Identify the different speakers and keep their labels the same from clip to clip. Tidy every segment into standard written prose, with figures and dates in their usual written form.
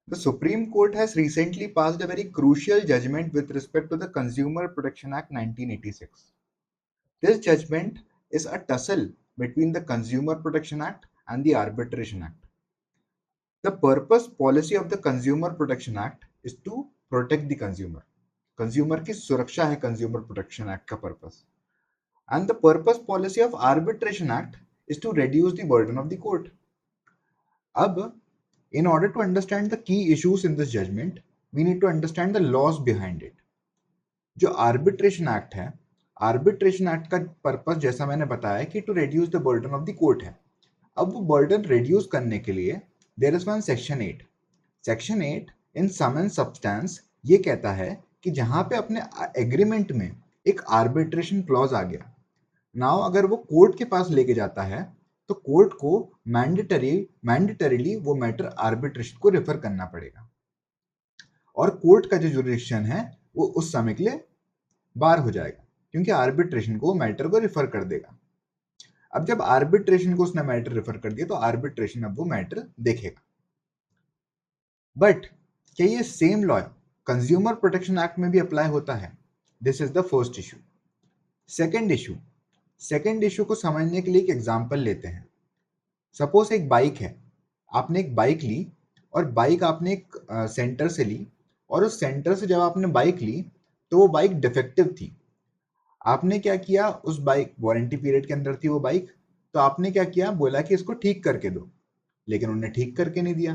Speaker 1: The Supreme Court has recently passed a very crucial judgment with respect to the Consumer Protection Act 1986. This judgment is a tussle between the Consumer Protection Act and the Arbitration Act. The purpose policy of the Consumer Protection Act is to protect the consumer. Consumer की सुरक्षा है Consumer Protection Act का purpose. And the purpose policy of Arbitration Act is to reduce the burden of the court. अब, in order to understand the key issues in this judgment, we need to understand the laws behind it. जो arbitration act है, arbitration act का purpose जैसा मैंने बताया कि to reduce the burden of the court है. अब वो बर्डन रिड्यूस करने के लिए there is one section 8. Section 8 in sum and substance ये कहता है कि जहां पे अपने एग्रीमेंट में एक आर्बिट्रेशन क्लॉज आ गया, नाउ अगर वो कोर्ट के पास लेके जाता है तो कोर्ट को मैंडेटरीली वो मैटर आर्बिट्रेशन को रेफर करना पड़ेगा और कोर्ट का जो जुरिडिक्शन है वो उस समय के लिए बार हो जाएगा क्योंकि आर्बिट्रेशन को मैटर को रेफर कर देगा. अब जब आर्बिट्रेशन को उसने मैटर रेफर कर दिया तो आर्बिट्रेशन अब वो मैटर देखेगा. बट क्या ये same law consumer protection act में भी अप्लाई होता है? This is the first issue. Second issue को समझने के लिए एक एग्जाम्पल लेते हैं. सपोज एक बाइक है, आपने एक बाइक ली और बाइक आपने एक सेंटर से ली और उस सेंटर से जब आपने बाइक ली तो वो बाइक डिफेक्टिव थी. आपने क्या किया, उस बाइक वारंटी पीरियड के अंदर थी वो बाइक, तो आपने क्या किया, बोला कि इसको ठीक करके दो, लेकिन उन्होंने ठीक करके नहीं दिया.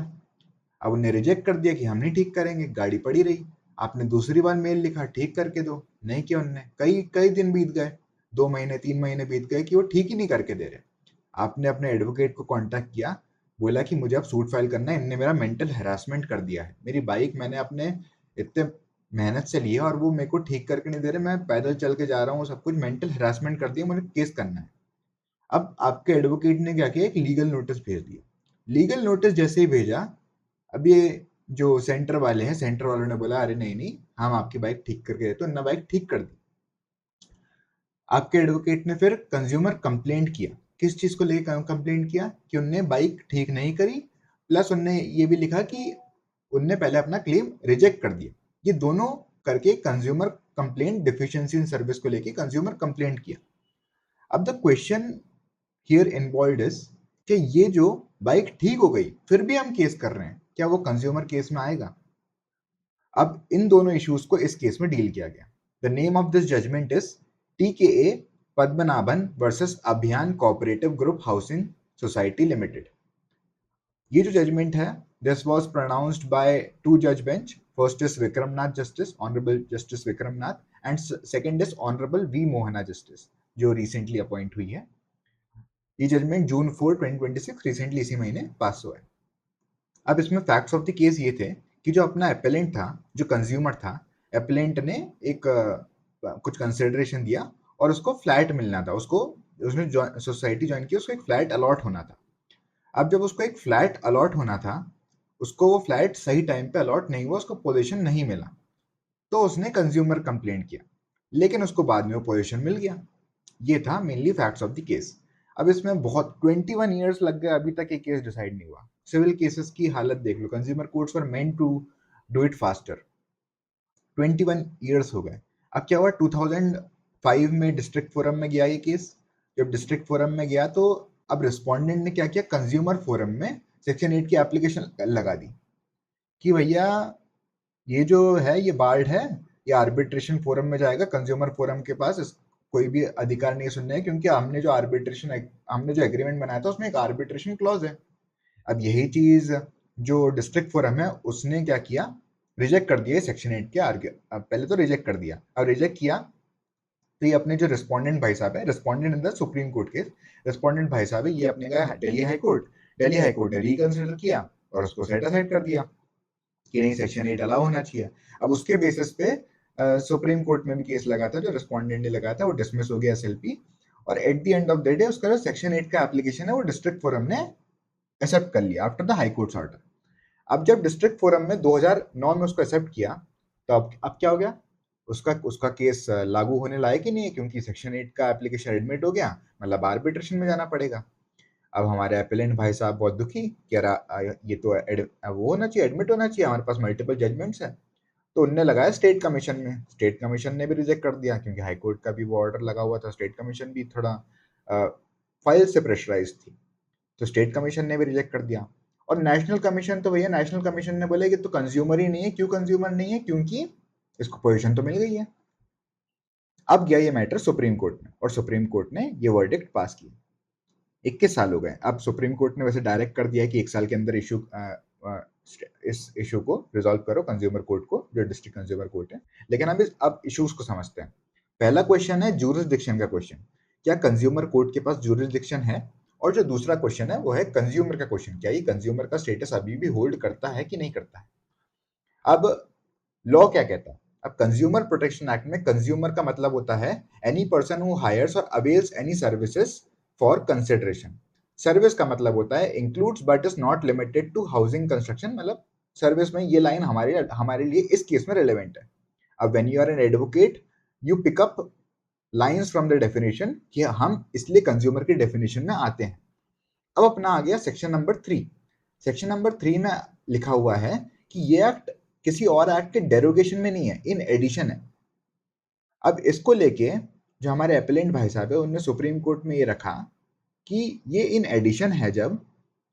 Speaker 1: अब उन्हें रिजेक्ट कर दिया कि हम नहीं ठीक करेंगे, गाड़ी पड़ी रही. आपने दूसरी बार मेल लिखा ठीक करके दो, नहीं किया उन्होंने. कई कई दिन बीत गए, 2 महीने 3 महीने बीत गए कि वो ठीक ही नहीं करके दे रहे. आपने अपने एडवोकेट को कांटेक्ट किया, बोला कि मुझे अब सूट फाइल करना है, इनने मेरा मेंटल हैरासमेंट कर दिया है, मेरी बाइक मैंने अपने इतने मेहनत से ली है और वो मेरे को ठीक करके नहीं दे रहे, मैं पैदल चल के जा रहा हूँ, सब कुछ मेंटल हैरासमेंट कर दिया, मुझे केस करना है. अब आपके एडवोकेट ने क्या किया, एक लीगल नोटिस भेज दिया. लीगल नोटिस जैसे ही भेजा, अब ये जो सेंटर वाले हैं, सेंटर वालों ने बोला अरे नहीं नहीं, हम आपकी बाइक ठीक करके देते, उन्होंने बाइक ठीक कर दी. आपके एडवोकेट ने फिर कंज्यूमर कंप्लेंट किया. किस चीज को लेकर कंप्लेंट किया कि उनने बाइक ठीक नहीं करी, प्लस उनने ये भी लिखा कि उनने पहले अपना क्लेम रिजेक्ट कर दिया. ये दोनों करके consumer complaint deficiency in service को लेके कंज्यूमर कंप्लेंट किया. अब the question here involved is कि ये जो बाइक ठीक हो गई फिर भी हम केस कर रहे हैं, क्या वो कंज्यूमर केस में आएगा? अब इन दोनों इश्यूज को इस केस में डील किया गया. The name of this judgment is TKA Padmanabhan versus Abhiyan cooperative group housing society limited. ये जो जजमेंट है, दिस वाज प्रोनाउंस्ड बाय 2 जज bench. First is Vikram Nath justice, honourable justice Vikram Nath, and second is honourable V Mohana justice, जो recently appoint हुई है. ये judgement जून 4 2026 recently इसी महीने पास हुआ है. अब इसमें फैक्ट्स ऑफ द केस ये थे कि जो अपना एपेलेंट था, जो कंज्यूमर था, एपेलेंट ने एक कुछ कंसिडरेशन दिया और उसको फ्लैट मिलना था. उसको उसने सोसाइटी ज्वाइन की, उसको एक फ्लैट अलॉट होना था. अब जब उसको एक फ्लैट अलॉट होना था, उसको वो फ्लैट सही टाइम पे अलॉट नहीं हुआ, उसको पोजीशन नहीं मिला, तो उसने कंज्यूमर कंप्लेंट किया, लेकिन उसको बाद में वो पोजीशन मिल गया. ये था mainly facts of the case. अब इसमें बहुत 21 ईयर्स लग गए, अभी तक ये केस डिसाइड नहीं हुआ. सिविल केसेस की हालत देख लो, consumer courts were meant to do it faster. 21 years हो गए. अब क्या हुआ, 2005 में डिस्ट्रिक्ट फोरम में गया ये केस. जब डिस्ट्रिक्ट फोरम में गया तो अब रिस्पोंडेंट ने क्या किया, कंज्यूमर फोरम में सेक्शन 8 की एप्लीकेशन लगा दी कि भैया ये जो है ये बार्ड है, ये आर्बिट्रेशन फोरम में जाएगा, कंज्यूमर फोरम के पास कोई भी अधिकार नहीं सुनने है, क्योंकि हमने जो एग्रीमेंट बनाया था उसमें एक आर्बिट्रेशन क्लॉज है. अब यही चीज जो डिस्ट्रिक्ट फोरम है उसने क्या किया, रिजेक्ट कर दिया सेक्शन 8 के अब पहले तो रिजेक्ट कर दिया, अब रिजेक्ट किया तो ये अपने जो रिस्पोंडेंट भाई साहब है, respondent in the Supreme court case, respondent भाई साहब है, ये अपने गए Delhi high court. Delhi high court ने रिकंसिडर किया और उसको सेट असाइड कर दिया कि नहीं, सेक्शन 8 अलाउ होना चाहिए. अब उसके बेसिस पे सुप्रीम कोर्ट में भी केस लगा था, जो रिस्पोंडेंट ने लगाया था, वो डिसमिस हो गया SLP. और at the end of the day उसका जो सेक्शन 8 का एप्लीकेशन है वो डिस्ट्रिक्ट फोरम ने एक्सेप्ट कर लिया after the high courts order. अब जब डिस्ट्रिक्ट फोरम में 2009 में उसको एक्सेप्ट किया, तो अब क्या हो गया, उसका केस लागू होने लायक ही नहीं है, क्योंकि सेक्शन 8 का एप्लीकेशन एडमिट हो गया, मतलब आर्बिट्रेशन में जाना पड़ेगा. अब हमारे एपेलेंट भाई साहब बहुत दुखी, कह रहा ये तो वो होना चाहिए, एडमिट होना चाहिए, हमारे पास मल्टीपल जजमेंट्स है। तो उनने लगाया स्टेट कमीशन में, स्टेट कमीशन ने भी रिजेक्ट कर दिया, क्योंकि हाई कोर्ट का भी वो ऑर्डर लगा हुआ था। स्टेट कमीशन भी थोड़ा फाइल से प्रेशराइज थी, तो स्टेट कमीशन ने भी रिजेक्ट कर दिया। और नेशनल कमीशन तो भैया, नेशनल कमीशन ने बोला कि तो कंज्यूमर ही नहीं है। क्यों कंज्यूमर नहीं है? क्योंकि इसको पोजीशन तो मिल गई है। अब गया ये मैटर सुप्रीम कोर्ट में, और सुप्रीम कोर्ट ने ये वर्डिक्ट पास किया। 21 साल हो गए। अब सुप्रीम कोर्ट ने वैसे डायरेक्ट कर दिया कि 1 साल के अंदर इस इशू को रिजॉल्व करो, कंज्यूमर कोर्ट को, जो डिस्ट्रिक्ट कंज्यूमर कोर्ट है। लेकिन अब इश्यूज को समझते हैं। पहला क्वेश्चन है जूरिसडिक्शन का क्वेश्चन, क्या कंज्यूमर कोर्ट के पास जूरिसडिक्शन है? और जो दूसरा क्वेश्चन है वो है कंज्यूमर का क्वेश्चन, क्या ये कंज्यूमर का स्टेटस अभी भी होल्ड करता है कि नहीं करता है। अब लॉ क्या कहता है? अब कंज्यूमर प्रोटेक्शन एक्ट में कंज्यूमर का मतलब होता है एनी पर्सन हु हायर्स और avails any services for consideration. Service का मतलब होता है includes but is not limited to housing construction. मतलब सर्विस में ये लाइन हमारे लिए इस केस में रिलेवेंट है। अब when you are an advocate, you pick up lines from the definition कि हम इसलिए कंज्यूमर की डेफिनेशन में आते हैं। अब अपना आ गया सेक्शन नंबर 3। सेक्शन नंबर 3 में लिखा हुआ है कि ये एक्ट किसी और एक्ट के डेरोगेशन में नहीं है, इन एडिशन है। अब इसको लेके जो हमारे एपेलेंट भाई साहब है, उन्होंने सुप्रीम कोर्ट में ये रखा कि ये इन एडिशन है जब,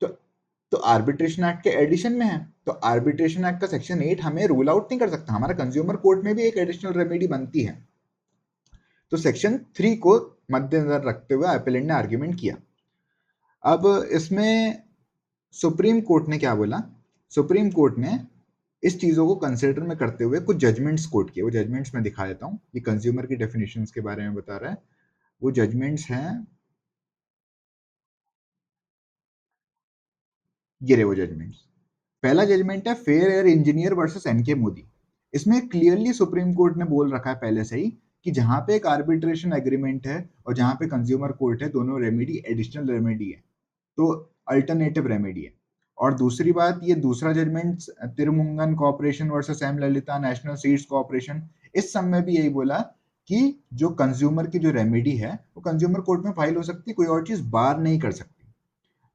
Speaker 1: तो आर्बिट्रेशन एक्ट के एडिशन में है, तो आर्बिट्रेशन एक्ट का सेक्शन 8 हमें रूल आउट नहीं कर सकता। हमारा कंज्यूमर कोर्ट में भी एक एडिशनल रेमेडी बनती है। तो सेक्शन 3 को मद्देनजर रखते हुए एपेलेंट ने आर्ग्यूमेंट किया। अब इसमें सुप्रीम कोर्ट ने क्या बोला? सुप्रीम कोर्ट ने इस चीजों को कंसिडर में करते हुए कुछ जजमेंट्स कोट किए। वो जजमेंट्स मैं दिखा देता हूँ। ये कंज्यूमर की डेफिनेशंस के बारे में बता रहा है। वो जजमेंट्स हैं, ये रहे वो जजमेंट्स। पहला जजमेंट है fair air engineer versus NK Modi. इसमें क्लियरली सुप्रीम कोर्ट ने बोल रखा है पहले से ही कि जहां पे एक आर्बिट्रेशन एग्रीमेंट है और जहां पे कंज्यूमर कोर्ट है, दोनों रेमेडी एडिशनल रेमेडी है, तो अल्टरनेटिव रेमेडी है। और दूसरी बात, ये दूसरा judgment Tirumungan corporation versus M Lalitha national seeds corporation, इस सब में भी यही बोला कि जो कंज्यूमर की जो रेमेडी है वो कंज्यूमर कोर्ट में फाइल हो सकती है, कोई और चीज बार नहीं कर सकती।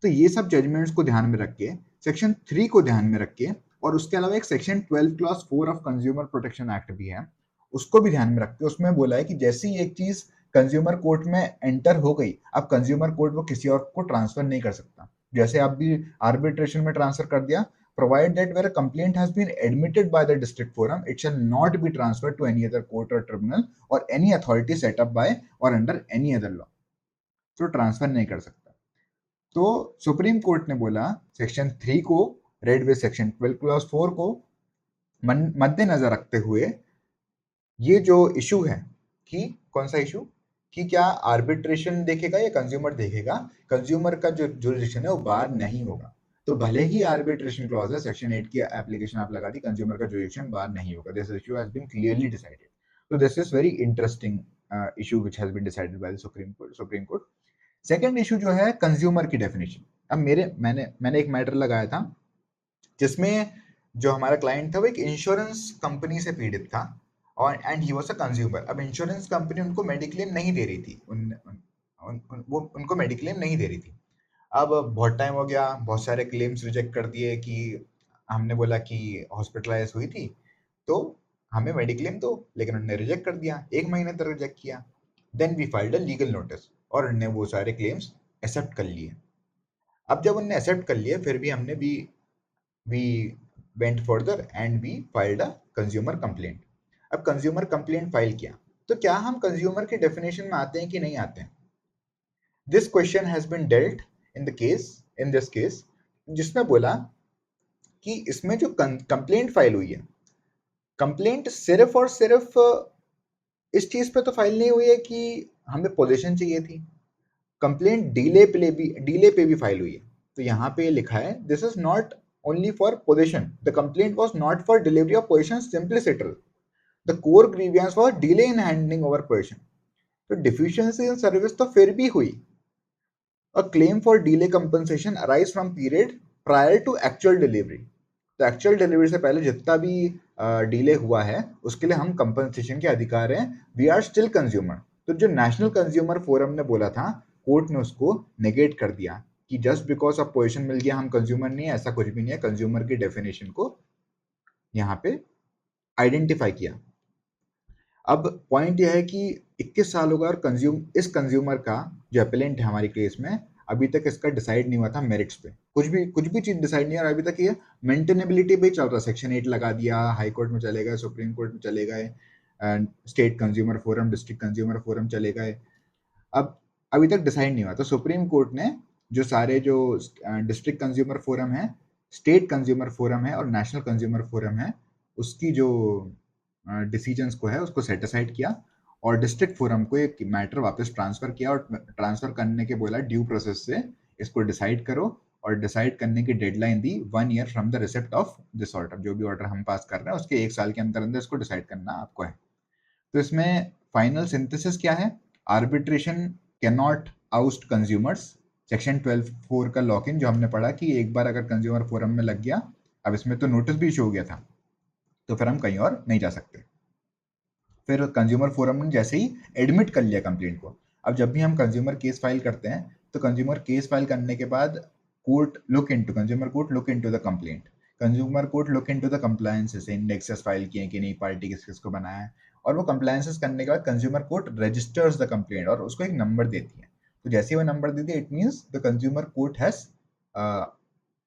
Speaker 1: तो ये सब जजमेंट्स को ध्यान में रख के, सेक्शन 3 को ध्यान में रख के, और उसके अलावा एक section 12 clause 4 of consumer protection act भी है, उसको भी ध्यान में रख के उसमें बोला है कि जैसे ही एक चीज कंज्यूमर कोर्ट में एंटर हो गई, अब कंज्यूमर कोर्ट वो किसी और को ट्रांसफर नहीं कर सकता। जैसे आप भी आर्बिट्रेशन में ट्रांसफर कर दिया, provided that where a complaint has been admitted by the district forum, it shall not be transferred to any other court or tribunal or any authority set up by or under any other law. तो transfer नहीं कर सकता। तो supreme court ने बोला section 3 को read with section 12 clause 4 को मद्देनजर रखते हुए ये जो इशू है, कि कौन सा इशू, कि क्या आर्बिट्रेशन देखेगा या कंज्यूमर देखेगा, कंज्यूमर का जो जुरिडिक्शन है वो बार नहीं होगा। तो भले ही आर्बिट्रेशन क्लॉज है, सेक्शन 8 की एप्लीकेशन आप लगा दी, कंज्यूमर का जुरिडिक्शन बार नहीं होगा। This issue has been clearly decided. तो this is very interesting issue which has been decided by the Supreme Court. Second issue जो है कंज्यूमर की डेफिनेशन। अब मैंने एक मैटर लगाया था जिसमें जो हमारा क्लाइंट था वो एक इंश्योरेंस कंपनी से पीड़ित था, और and he was a consumer. अब इंश्योरेंस कंपनी उनको मेडिक्लेम नहीं दे रही थी, वो उनको मेडिक्लेम नहीं दे रही थी। अब बहुत टाइम हो गया, बहुत सारे क्लेम्स रिजेक्ट कर दिए, कि हमने बोला कि हॉस्पिटलाइज हुई थी तो हमें मेडिक्लेम दो, लेकिन उन्होंने रिजेक्ट कर दिया, 1 महीने तक रिजेक्ट किया। Then we filed a legal notice और उन्होंने वो सारे क्लेम्स एक्सेप्ट कर लिए। अब जब उन्होंने एक्सेप्ट कर लिए, फिर भी हमने भी we went further and we filed a consumer complaint. अब कंज्यूमर कंप्लेंट फाइल किया, तो क्या हम कंज्यूमर के डेफिनेशन में आते हैं कि नहीं आते हैं? This question has been dealt in this case, जिसमें बोला कि इसमें जो कंप्लेंट फाइल हुई है, कंप्लेंट सिर्फ और सिर्फ इस चीज पे तो फाइल नहीं हुई है कि हमें पोजीशन चाहिए थी। कंप्लेंट डीले पे भी फाइल हुई है। तो यहाँ पे लिखा है this is not only for possession. The complaint was not for delivery of possession simpliciter. The core grievance was delay in handing over possession. तो deficiency in service तो फिर भी हुई। A claim for delay compensation arise from period prior to actual delivery. तो actual delivery से पहले जितना भी डिले हुआ है उसके लिए हम कंपनसेशन के अधिकार हैं। We are still consumer. तो जो नेशनल कंज्यूमर फोरम ने बोला था, कोर्ट ने उसको नेगेट कर दिया कि जस्ट बिकॉज अब पोजीशन मिल गया हम कंज्यूमर नहीं है, ऐसा कुछ भी नहीं है। कंज्यूमर की डेफिनेशन को यहाँ पे आइडेंटिफाई किया। अब पॉइंट यह है कि 21 साल हो गए और इस कंज्यूमर का जो अपेलेंट है हमारी केस में, अभी तक इसका डिसाइड नहीं हुआ था मेरिट्स पे। कुछ भी चीज डिसाइड नहीं है और अभी तक ये मेंटेनेबिलिटी पे ही चल रहा है। सेक्शन 8 लगा दिया, हाई कोर्ट में चले गए, सुप्रीम कोर्ट में चले गए, state consumer forum, district consumer forum चले गए। अब अभी तक डिसाइड नहीं हुआ। तो सुप्रीम कोर्ट ने जो सारे जो डिस्ट्रिक्ट कंज्यूमर फोरम है, स्टेट कंज्यूमर फोरम है और नेशनल कंज्यूमर फोरम है, उसकी जो डिसीजंस को है उसको सेट असाइड किया और डिस्ट्रिक्ट फोरम को एक मैटर वापस ट्रांसफर किया और ट्रांसफर करने के बोला ड्यू प्रोसेस से इसको डिसाइड करो, और डिसाइड करने की deadline the 1 year from the receipt of this order. जो भी ऑर्डर हम पास कर रहे हैं उसके 1 साल के अंदर अंदर इसको डिसाइड करना आपको है। तो इसमें फाइनल सिंथेसिस क्या है? Arbitration can not oust consumers. Section 12(4) का लॉक इन जो हमने पढ़ा कि एक बार अगर कंज्यूमर फोरम में लग गया, अब इसमें तो नोटिस भी इशू हो गया था, तो फिर हम कहीं और नहीं जा सकते। फिर कंज्यूमर फोरम ने जैसे ही एडमिट कर लिया कंप्लेंट को, अब जब भी हम कंज्यूमर केस फाइल करते हैं तो कंज्यूमर केस फाइल करने के बाद consumer court look into the complaint, consumer court look into the compliances, indexes file किए कि नहीं, पार्टी किस किस को बनाया है, और वो कंप्लायंसेस करने के बाद consumer court registers the complaint और उसको एक नंबर देती है। तो जैसे ही वो नंबर देती है, it means the consumer court has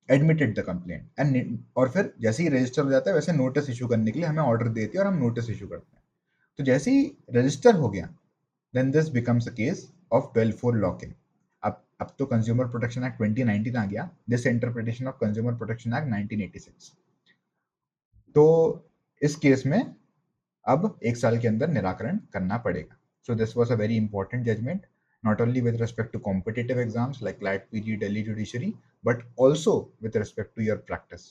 Speaker 1: admitted the complaint and, और फिर जैसे ही रजिस्टर हो जाता है वैसे नोटिस इशू करने के लिए हमें ऑर्डर देती है और हम नोटिस इशू करते हैं। तो जैसे ही रजिस्टर हो गया, then this becomes a case of 12(4) lock in. अब तो कंज्यूमर प्रोटेक्शन एक्ट 2019 आ गया, this interpretation of consumer protection act 1986। तो इस केस में अब 1 साल के अंदर निराकरण करना पड़ेगा। So this was a very important judgment, not only with respect to competitive exams like CLAT, PG, Delhi Judiciary, but also with respect to your practice.